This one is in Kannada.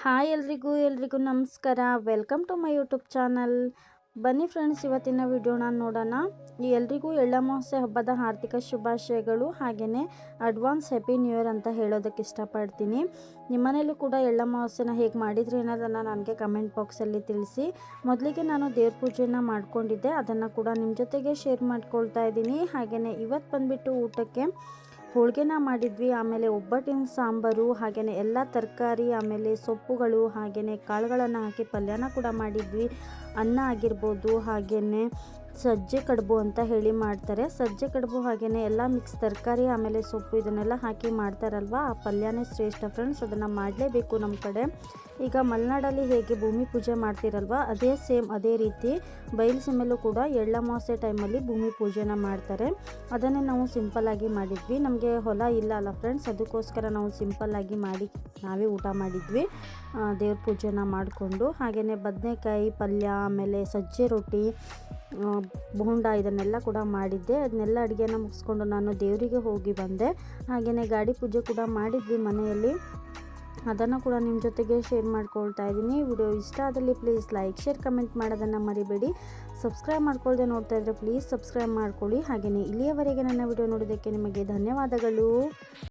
ಹಾಯ್ ಎಲ್ರಿಗೂ ನಮಸ್ಕಾರ. Welcome to my YouTube channel. ಬನ್ನಿ ಫ್ರೆಂಡ್ಸ್, ಇವತ್ತಿನ ವಿಡಿಯೋನ ನೋಡೋಣ. ಎಲ್ರಿಗೂ ಎಳ್ಳಮಾವಾಸ್ಯೆ ಹಬ್ಬದ ಹಾರ್ದಿಕ ಶುಭಾಶಯಗಳು, ಹಾಗೆಯೇ ಅಡ್ವಾನ್ಸ್ ಹ್ಯಾಪಿ ನ್ಯೂ ಇಯರ್ ಅಂತ ಹೇಳೋದಕ್ಕೆ ಇಷ್ಟಪಡ್ತೀನಿ. ನಿಮ್ಮನೇಲೂ ಕೂಡ ಎಳ್ಳಮಾವಾಸ್ಯೆನ ಹೇಗೆ ಮಾಡಿದ್ರಿ ಅನ್ನೋದನ್ನು ನನಗೆ ಕಮೆಂಟ್ ಬಾಕ್ಸಲ್ಲಿ ತಿಳಿಸಿ. ಮೊದಲಿಗೆ ನಾನು ದೇವ್ರ ಪೂಜೆನ ಮಾಡ್ಕೊಂಡಿದ್ದೆ, ಅದನ್ನು ಕೂಡ ನಿಮ್ಮ ಜೊತೆಗೆ ಶೇರ್ ಮಾಡ್ಕೊಳ್ತಾ ಇದ್ದೀನಿ. ಹಾಗೆಯೇ ಇವತ್ತು ಬಂದುಬಿಟ್ಟು ಊಟಕ್ಕೆ ಹೋಳಿಗೆನ ಮಾಡಿದ್ವಿ, ಆಮೇಲೆ ಒಬ್ಬಟ್ಟಿನ ಸಾಂಬಾರು, ಹಾಗೆಯೇ ಎಲ್ಲ ತರಕಾರಿ, ಆಮೇಲೆ ಸೊಪ್ಪುಗಳು, ಹಾಗೆಯೇ ಕಾಳುಗಳನ್ನು ಹಾಕಿ ಪಲ್ಯನ ಕೂಡ ಮಾಡಿದ್ವಿ. ಅನ್ನ ಆಗಿರ್ಬೋದು, ಹಾಗೆಯೇ ಸಜ್ಜೆ ಕಡುಬು ಅಂತ ಹೇಳಿ ಮಾಡ್ತಾರೆ. ಸಜ್ಜೆ ಕಡುಬು ಹಾಗೆಯೇ ಎಲ್ಲ ಮಿಕ್ಸ್ ತರಕಾರಿ ಆಮೇಲೆ ಸೊಪ್ಪು ಇದನ್ನೆಲ್ಲ ಹಾಕಿ ಮಾಡ್ತಾರಲ್ವ, ಆ ಪಲ್ಯನೇ ಶ್ರೇಷ್ಠ ಫ್ರೆಂಡ್ಸ್. ಅದನ್ನು ಮಾಡಲೇಬೇಕು ನಮ್ಮ ಕಡೆ. ಈಗ ಮಲೆನಾಡಲ್ಲಿ ಹೇಗೆ ಭೂಮಿ ಪೂಜೆ ಮಾಡ್ತಿರಲ್ವ, ಅದೇ ರೀತಿ ಬಯಲುಸೀಮೆಯಲ್ಲೂ ಕೂಡ ಎಳ್ಳಮಾವಾಸ್ಯೆ ಟೈಮಲ್ಲಿ ಭೂಮಿ ಪೂಜೆನ ಮಾಡ್ತಾರೆ. ಅದನ್ನೇ ನಾವು ಸಿಂಪಲ್ಲಾಗಿ ಮಾಡಿದ್ವಿ. ನಮಗೆ ಹೊಲ ಇಲ್ಲ ಅಲ್ಲ ಫ್ರೆಂಡ್ಸ್, ಅದಕ್ಕೋಸ್ಕರ ನಾವು ಸಿಂಪಲ್ಲಾಗಿ ಮಾಡಿ ನಾವೇ ಊಟ ಮಾಡಿದ್ವಿ ದೇವ್ರ ಪೂಜೆನ ಮಾಡಿಕೊಂಡು. ಹಾಗೆಯೇ ಬದನೆಕಾಯಿ ಪಲ್ಯ, ಆಮೇಲೆ ಸಜ್ಜೆ ರೊಟ್ಟಿ, ಬೋಂಡ ಇದನ್ನೆಲ್ಲ ಕೂಡ ಮಾಡಿದ್ದೆ. ಅದನ್ನೆಲ್ಲ ಅಡುಗೆನ ಮುಗಿಸ್ಕೊಂಡು ನಾನು ದೇವರಿಗೆ ಹೋಗಿ ಬಂದೆ. ಹಾಗೆಯೇ ಗಾಡಿ ಪೂಜೆ ಕೂಡ ಮಾಡಿದ್ವಿ ಮನೆಯಲ್ಲಿ, ಅದನ್ನು ಕೂಡ ನಿಮ್ಮ ಜೊತೆಗೆ ಶೇರ್ ಮಾಡ್ಕೊಳ್ತಾ ಇದ್ದೀನಿ. ವಿಡಿಯೋ ಇಷ್ಟ ಆದಲ್ಲಿ ಪ್ಲೀಸ್ ಲೈಕ್, ಶೇರ್, ಕಮೆಂಟ್ ಮಾಡೋದನ್ನು ಮರಿಬೇಡಿ. ಸಬ್ಸ್ಕ್ರೈಬ್ ಮಾಡ್ಕೊಳ್ಳದೆ ನೋಡ್ತಾ ಇದ್ದರೆ ಪ್ಲೀಸ್ ಸಬ್ಸ್ಕ್ರೈಬ್ ಮಾಡ್ಕೊಳ್ಳಿ. ಹಾಗೆಯೇ ಇಲ್ಲಿಯವರೆಗೆ ನನ್ನ ವಿಡಿಯೋ ನೋಡೋದಕ್ಕೆ ನಿಮಗೆ ಧನ್ಯವಾದಗಳು.